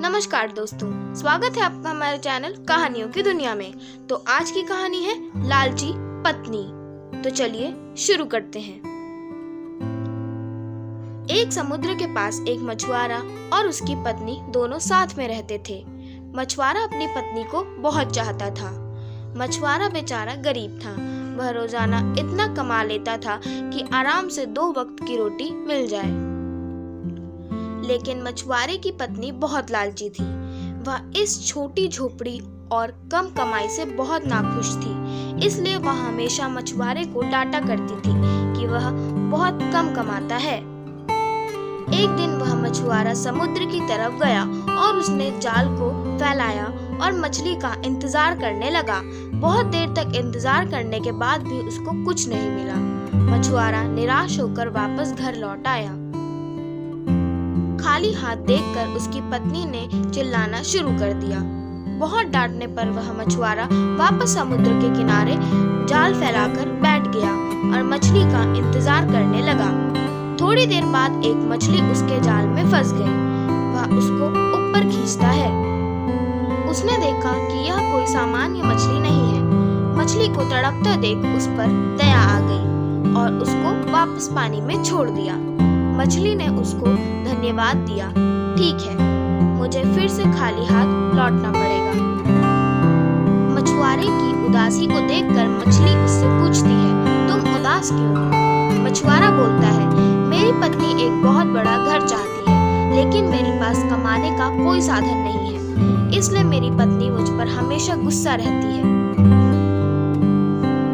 नमस्कार दोस्तों, स्वागत है आपका हमारे चैनल कहानियों की दुनिया में। तो आज की कहानी है लालची पत्नी। तो चलिए शुरू करते हैं। एक समुद्र के पास एक मछुआरा और उसकी पत्नी दोनों साथ में रहते थे। मछुआरा अपनी पत्नी को बहुत चाहता था। मछुआरा बेचारा गरीब था। वह रोजाना इतना कमा लेता था कि आराम से 2 वक्त की रोटी मिल जाए। लेकिन मछुआरे की पत्नी बहुत लालची थी। वह इस छोटी झोपड़ी और कम कमाई से बहुत नाखुश थी। इसलिए वह हमेशा मछुआरे को डांटा करती थी कि वह बहुत कम कमाता है। एक दिन वह मछुआरा समुद्र की तरफ गया और उसने जाल को फैलाया और मछली का इंतजार करने लगा। बहुत देर तक इंतजार करने के बाद भी उसको कुछ नहीं मिला। मछुआरा निराश होकर वापस घर लौट आया। खाली हाथ देखकर उसकी पत्नी ने चिल्लाना शुरू कर दिया। बहुत डांटने पर वह मछुआरा वापस समुद्र के किनारे जाल फैलाकर बैठ गया और मछली का इंतजार करने लगा। थोड़ी देर बाद एक मछली उसके जाल में फंस गई। वह उसको ऊपर खींचता है। उसने देखा कि यह कोई सामान्य मछली नहीं है। मछली को तड़पता देख उस पर दया आ गई और उसको वापस पानी में छोड़ दिया। मछली ने उसको धन्यवाद दिया। ठीक है, मुझे फिर से खाली हाथ लौटना पड़ेगा। मछुआरे की उदासी को देखकर मछली उससे पूछती है, तुम उदास क्यों हो? मछुआरा बोलता है, मेरी पत्नी एक बहुत बड़ा घर चाहती है, लेकिन मेरे पास कमाने का कोई साधन नहीं है। इसलिए मेरी पत्नी मुझ पर हमेशा गुस्सा रहती है।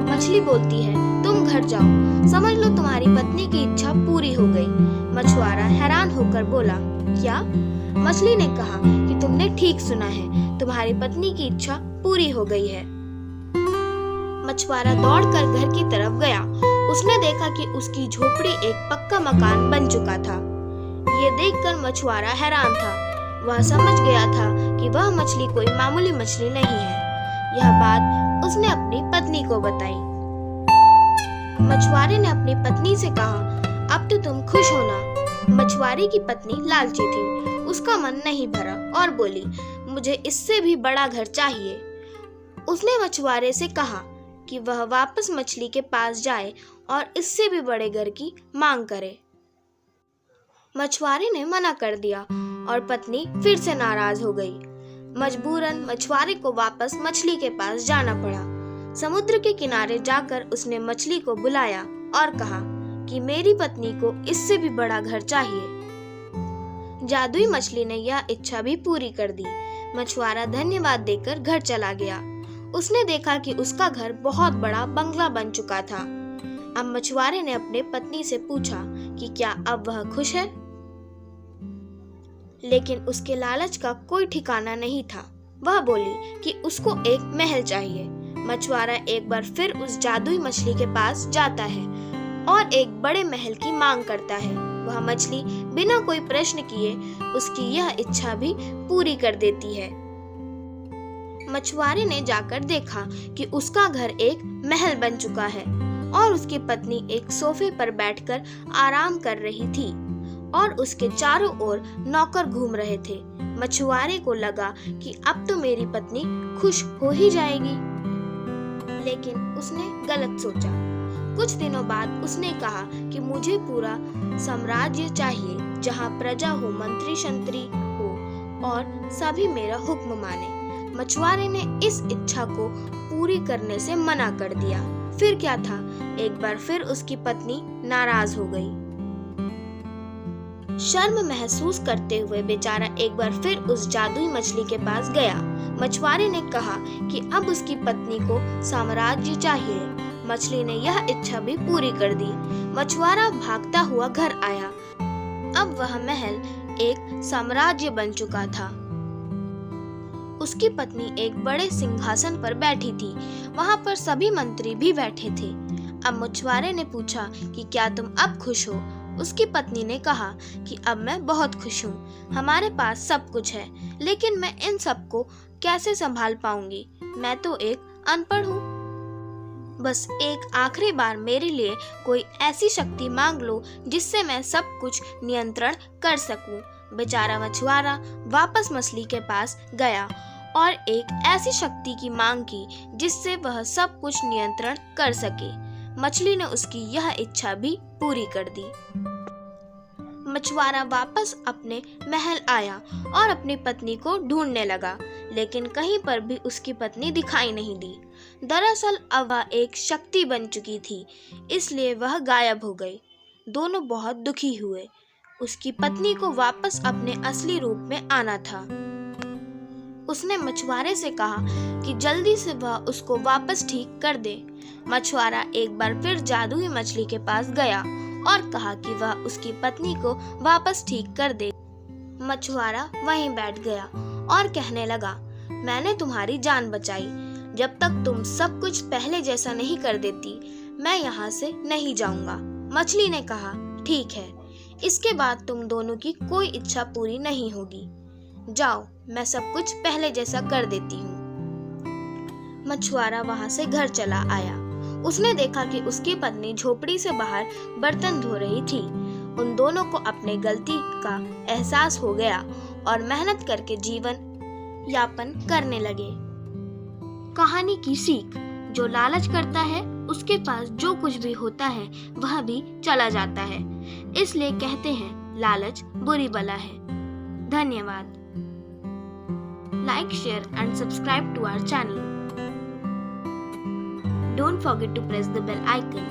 मछली बोलती है, तुम घर जाओ, समझ लो तुम्हारी पत्नी की इच्छा पूरी हो गई। मछुआरा हैरान होकर बोला, क्या? मछली ने कहा कि तुमने ठीक सुना है, तुम्हारी पत्नी की इच्छा पूरी हो गई है। मछुआरा दौड़कर घर की तरफ गया। उसने देखा कि उसकी झोपड़ी एक पक्का मकान बन चुका था। ये देखकर मछुआरा हैरान था। वह समझ गया था कि वह मछली कोई मामूली मछली नहीं है। यह बात उसने अपनी पत्नी को बताई। मछुआरे ने अपनी पत्नी से कहा, अब तो तुम खुश हो ना? मछुआरे की पत्नी लालची थी। उसका मन नहीं भरा और बोली, मुझे इससे भी बड़ा घर चाहिए। उसने मछुआरे से कहा कि वह वापस मछली के पास जाए और इससे भी बड़े घर की मांग करे। मछुआरे ने मना कर दिया और पत्नी फिर से नाराज हो गई। मजबूरन मछुआरे को वापस मछली के पास जाना पड़ा। समुद्र के किनारे जाकर उसने मछली को बुलाया और कहा कि मेरी पत्नी को इससे भी बड़ा घर चाहिए। जादुई मछली ने यह इच्छा भी पूरी कर दी। मछुआरा धन्यवाद देकर घर चला गया। उसने देखा कि उसका घर बहुत बड़ा बंगला बन चुका था। अब मछुआरे ने अपने पत्नी से पूछा कि क्या अब वह खुश है? लेकिन उसके लालच का कोई ठिकाना नहीं था। वह बोली कि उसको एक महल चाहिए। मछुआरा एक बार फिर उस जादुई मछली के पास जाता है और एक बड़े महल की मांग करता है। वह मछली बिना कोई प्रश्न किए उसकी यह इच्छा भी पूरी कर देती है। मछुआरे ने जाकर देखा कि उसका घर एक महल बन चुका है और उसकी पत्नी एक सोफे पर बैठकर आराम कर रही थी और उसके चारों ओर नौकर घूम रहे थे। मछुआरे को लगा कि अब तो मेरी पत्नी खुश हो ही जाएगी, लेकिन उसने गलत सोचा। कुछ दिनों बाद उसने कहा कि मुझे पूरा साम्राज्य चाहिए, जहाँ प्रजा हो, मंत्री शंत्री हो और सभी मेरा हुक्म माने। मछुआरे ने इस इच्छा को पूरी करने से मना कर दिया। फिर क्या था, एक बार फिर उसकी पत्नी नाराज हो गई। शर्म महसूस करते हुए बेचारा एक बार फिर उस जादुई मछली के पास गया। मछुआरे ने कहा कि अब उसकी पत्नी को साम्राज्य चाहिए। मछली ने यह इच्छा भी पूरी कर दी। मछुआरा भागता हुआ घर आया। अब वह महल एक साम्राज्य बन चुका था। उसकी पत्नी एक बड़े सिंहासन पर बैठी थी। वहां पर सभी मंत्री भी बैठे थे। अब मछुआरे ने पूछा कि क्या तुम अब खुश हो? उसकी पत्नी ने कहा कि अब मैं बहुत खुश हूँ। हमारे पास सब कुछ है, लेकिन मैं इन सब को कैसे संभाल पाऊंगी? मैं तो एक अनपढ़ हूँ। बस एक आखिरी बार मेरे लिए कोई ऐसी शक्ति मांग लो जिससे मैं सब कुछ नियंत्रण कर सकूं। बेचारा मछुआरा वापस मछली के पास गया और एक ऐसी शक्ति की मांग की जिससे वह सब कुछ नियंत्रण कर सके। मछली ने उसकी यह इच्छा भी पूरी कर दी। मछुआरा वापस अपने महल आया और अपनी पत्नी को ढूंढने लगा, लेकिन कहीं पर भी उसकी पत्नी दिखाई नहीं दी। दरअसल अब वह एक शक्ति बन चुकी थी, इसलिए वह गायब हो गई। दोनों बहुत दुखी हुए। उसकी पत्नी को वापस अपने असली रूप में आना था। उसने मछुआरे से कहा कि जल्दी से वह उसको वापस ठीक कर दे। मछुआरा एक बार फिर जादुई मछली के पास गया और कहा कि वह उसकी पत्नी को वापस ठीक कर दे। मछुआरा वहीं बैठ गया और कहने लगा, मैंने तुम्हारी जान बचाई। जब तक तुम सब कुछ पहले जैसा नहीं कर देती, मैं यहाँ से नहीं जाऊंगा। मछली ने कहा, ठीक है, इसके बाद तुम दोनों की कोई इच्छा पूरी नहीं होगी। जाओ, मैं सब कुछ पहले जैसा कर देती हूँ। मछुआरा वहां से घर चला आया। उसने देखा कि उसकी पत्नी झोपड़ी से बाहर बर्तन धो रही थी। उन दोनों को अपने गलती का एहसास हो गया और मेहनत करके जीवन यापन करने लगे। कहानी की सीख, जो लालच करता है उसके पास जो कुछ भी होता है वह भी चला जाता है। इसलिए कहते हैं लालच बुरी बला है। धन्यवाद। Like, share and subscribe to our channel. Don't forget to press the bell icon.